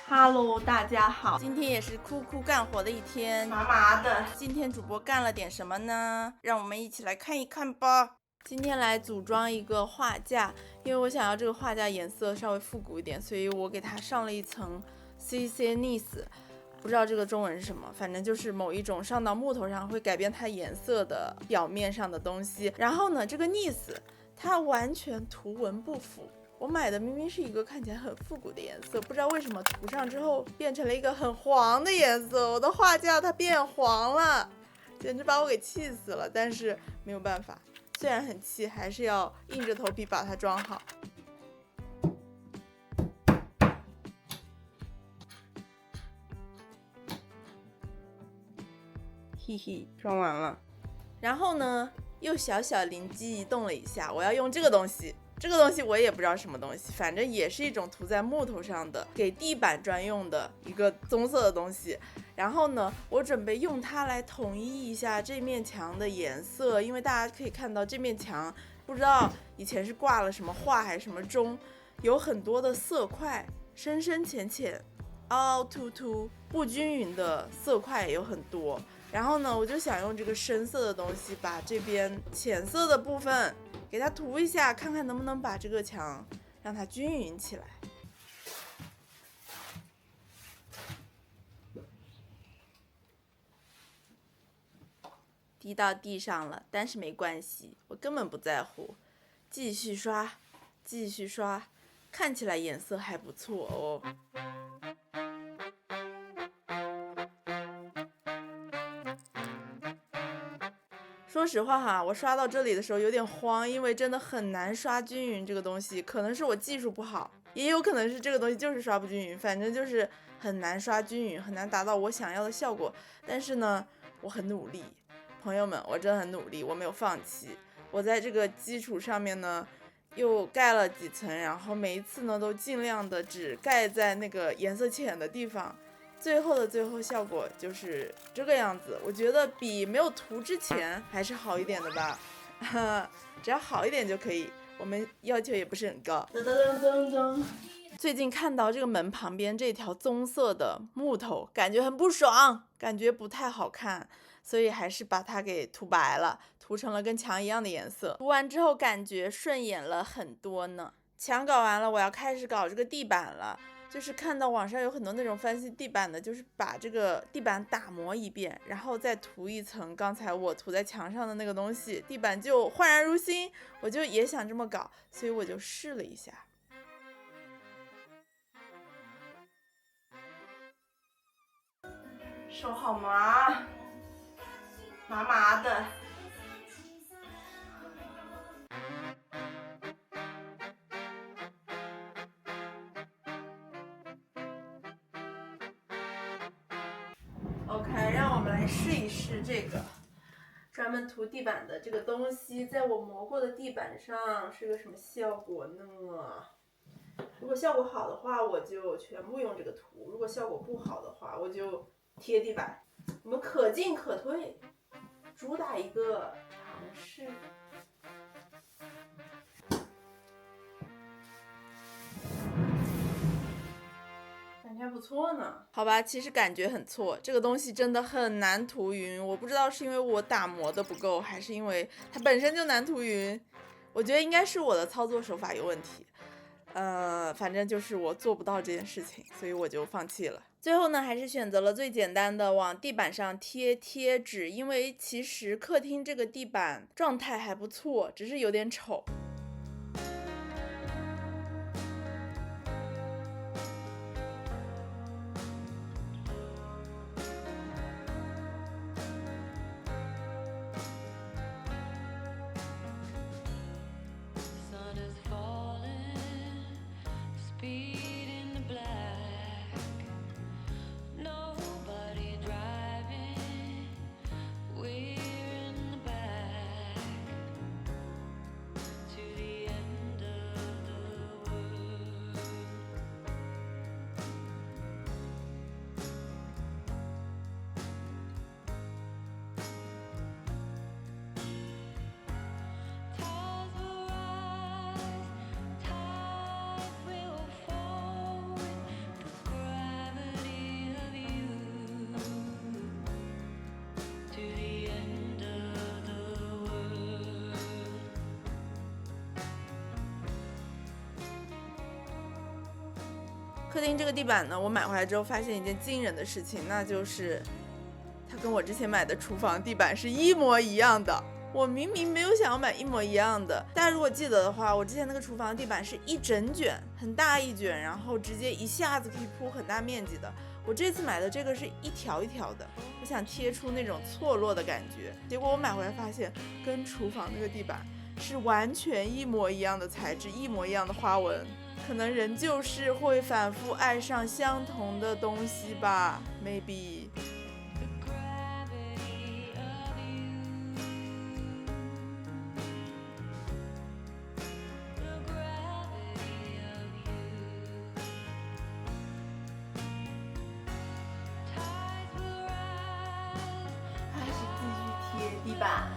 Hello，大家好，今天也是哭哭干活的一天，麻麻的。今天主播干了点什么呢？让我们一起来看一看吧。今天来组装一个画架，因为我想要这个画架颜色稍微复古一点，所以我给它上了一层 CC Nice， 不知道这个中文是什么，反正就是某一种上到木头上会改变它颜色的表面上的东西。然后呢，这个 Nice 它完全图文不符。我买的明明是一个看起来很复古的颜色，不知道为什么涂上之后变成了一个很黄的颜色。我的画架它变黄了，简直把我给气死了。但是没有办法，虽然很气，还是要硬着头皮把它装好。嘿嘿，装完了。然后呢，又小小灵机一动了一下，我要用这个东西。这个东西我也不知道什么东西，反正也是一种涂在木头上的给地板专用的一个棕色的东西。然后呢，我准备用它来统一一下这面墙的颜色，因为大家可以看到这面墙不知道以前是挂了什么画还是什么钟，有很多的色块，深深浅浅，凹凹凸凸，不均匀的色块也有很多。然后呢，我就想用这个深色的东西把这边浅色的部分给它涂一下，看看能不能把这个墙让它均匀起来。滴到地上了，但是没关系，我根本不在乎。继续刷，继续刷，看起来颜色还不错哦。说实话哈，我刷到这里的时候有点慌，因为真的很难刷均匀这个东西，可能是我技术不好，也有可能是这个东西就是刷不均匀，反正就是很难刷均匀，很难达到我想要的效果。但是呢，我很努力，朋友们，我真的很努力，我没有放弃。我在这个基础上面呢，又盖了几层，然后每一次呢都尽量的只盖在那个颜色浅的地方。最后的最后效果就是这个样子，我觉得比没有涂之前还是好一点的吧，只要好一点就可以，我们要求也不是很高。噔噔噔噔。最近看到这个门旁边这条棕色的木头，感觉很不爽，感觉不太好看，所以还是把它给涂白了，涂成了跟墙一样的颜色。涂完之后感觉顺眼了很多呢。墙搞完了，我要开始搞这个地板了。就是看到网上有很多那种翻新地板的，就是把这个地板打磨一遍，然后再涂一层刚才我涂在墙上的那个东西，地板就焕然如新。我就也想这么搞，所以我就试了一下。手好麻，麻麻的。OK， 让我们来试一试这个专门涂地板的这个东西，在我磨过的地板上是个什么效果呢？如果效果好的话，我就全部用这个涂；如果效果不好的话，我就贴地板。我们可进可退，主打一个尝试。感觉还不错呢。好吧，其实感觉很错，这个东西真的很难涂匀。我不知道是因为我打磨的不够，还是因为它本身就难涂匀。我觉得应该是我的操作手法有问题。反正就是我做不到这件事情，所以我就放弃了。最后呢，还是选择了最简单的，往地板上贴贴纸，因为其实客厅这个地板状态还不错，只是有点丑。客厅这个地板呢，我买回来之后发现一件惊人的事情，那就是它跟我之前买的厨房地板是一模一样的。我明明没有想要买一模一样的，大家如果记得的话，我之前那个厨房地板是一整卷，很大一卷，然后直接一下子可以铺很大面积的。我这次买的这个是一条一条的，我想贴出那种错落的感觉，结果我买回来发现跟厨房那个地板是完全一模一样的材质，一模一样的花纹。可能人就是会反复爱上相同的东西吧 ，maybe。还是继续贴地板。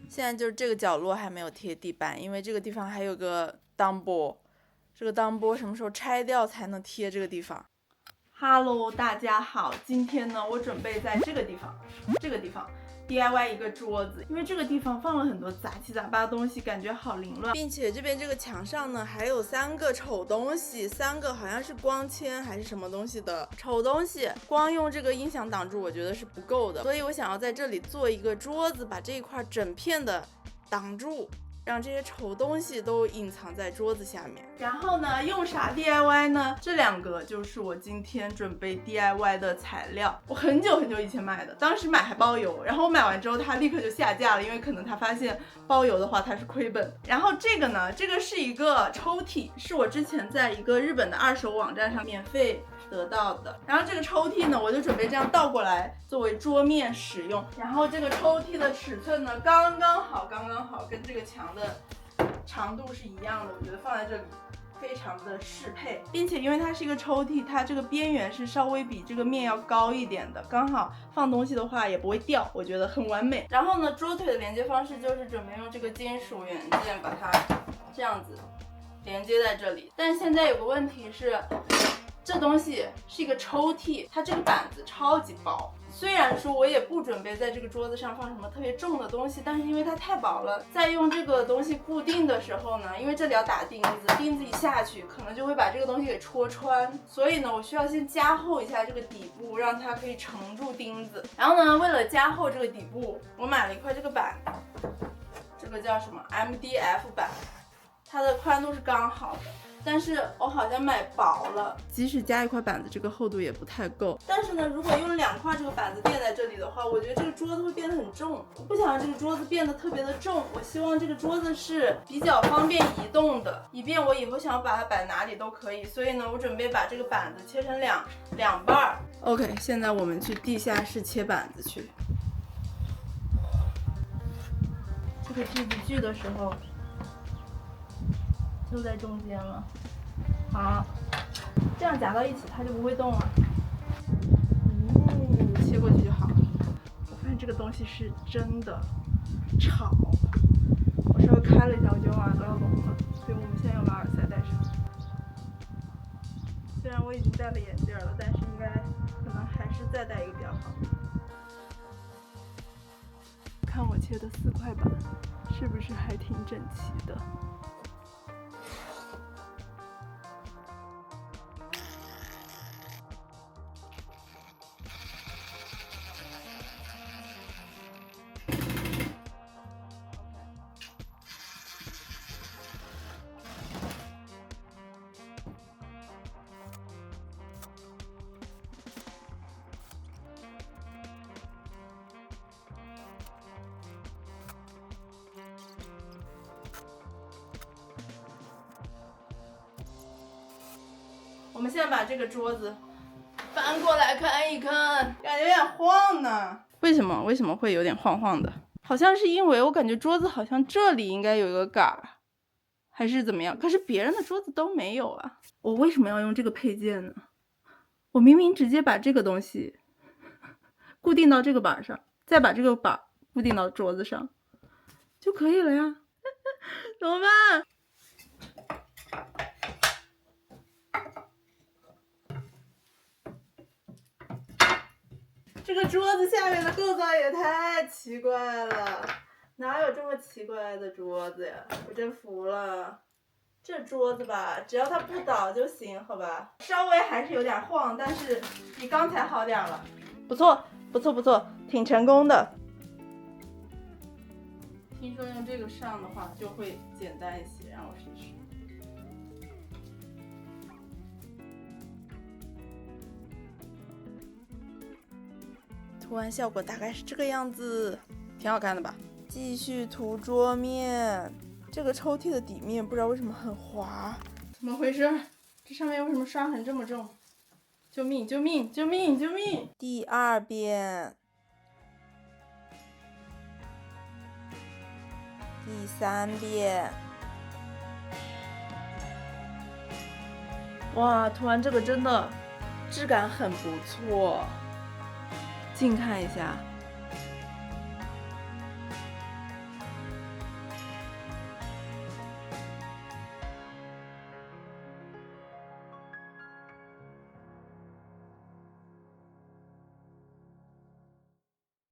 现在就是这个角落还没有贴地板，因为这个地方还有个当拨，这个当拨什么时候拆掉才能贴这个地方。Hello， 大家好，今天呢，我准备在这个地方 DIY 一个桌子，因为这个地方放了很多杂七杂八的东西，感觉好凌乱，并且这边这个墙上呢还有3个丑东西，3个好像是光纤还是什么东西的丑东西，光用这个音响挡住我觉得是不够的，所以我想要在这里做一个桌子，把这一块整片的挡住，让这些丑东西都隐藏在桌子下面。然后呢，用啥 DIY 呢？这2个就是我今天准备 DIY 的材料，我很久以前买的，当时买还包邮，然后我买完之后它立刻就下架了，因为可能他发现包邮的话它是亏本。然后这个呢，这个是一个抽屉，是我之前在一个日本的2手网站上免费得到的。然后这个抽屉呢，我就准备这样倒过来作为桌面使用。然后这个抽屉的尺寸呢，刚刚好，跟这个墙的长度是一样的，我觉得放在这里非常的适配，并且因为它是一个抽屉，它这个边缘是稍微比这个面要高一点的，刚好放东西的话也不会掉，我觉得很完美。然后呢，桌腿的连接方式就是准备用这个金属元件把它这样子连接在这里。但是现在有个问题是，这东西是一个抽屉，它这个板子超级薄。虽然说我也不准备在这个桌子上放什么特别重的东西，但是因为它太薄了，在用这个东西固定的时候呢，因为这里要打钉子，钉子一下去可能就会把这个东西给戳穿，所以呢，我需要先加厚一下这个底部，让它可以承住钉子。然后呢，为了加厚这个底部，我买了一块这个板，这个叫什么 MDF 板，它的宽度是刚好的。但是我好像买薄了，即使加一块板子，这个厚度也不太够。但是呢，如果用2块这个板子垫在这里的话，我觉得这个桌子会变得很重。我不想让这个桌子变得特别的重，我希望这个桌子是比较方便移动的，以便我以后想要把它摆哪里都可以。所以呢，我准备把这个板子切成两半。OK， 现在我们去地下室切板子去。这个锯子锯的时候就在中间了，好，这样夹到一起它就不会动了。切过去就好了。我发现这个东西是真的吵，我稍微开了一下，我觉得我耳朵要聋了，所以我们现在要把耳塞戴上。虽然我已经戴了眼镜了，但是应该可能还是再戴一个比较好。看我切的4块板，是不是还挺整齐的？我们现在把这个桌子翻过来看一看，感觉有点晃呢。为什么？为什么会有点晃晃的？好像是因为我感觉桌子好像这里应该有一个杆儿，还是怎么样？可是别人的桌子都没有啊。我为什么要用这个配件呢？我明明直接把这个东西固定到这个板上，再把这个板固定到桌子上就可以了呀。怎么办？这个桌子下面的构造也太奇怪了，哪有这么奇怪的桌子呀？我真服了。这桌子吧，只要它不倒就行，好吧？稍微还是有点晃，但是比刚才好点了。不错，不错，不错，挺成功的。听说用这个上的话就会简单一些，让我试试。涂完效果大概是这个样子，挺好看的吧？继续涂桌面，这个抽屉的底面不知道为什么很滑，怎么回事？这上面为什么刷痕这么重？救命！救命！救命！救命！第二遍，第三遍。哇，涂完这个真的质感很不错。近看一下，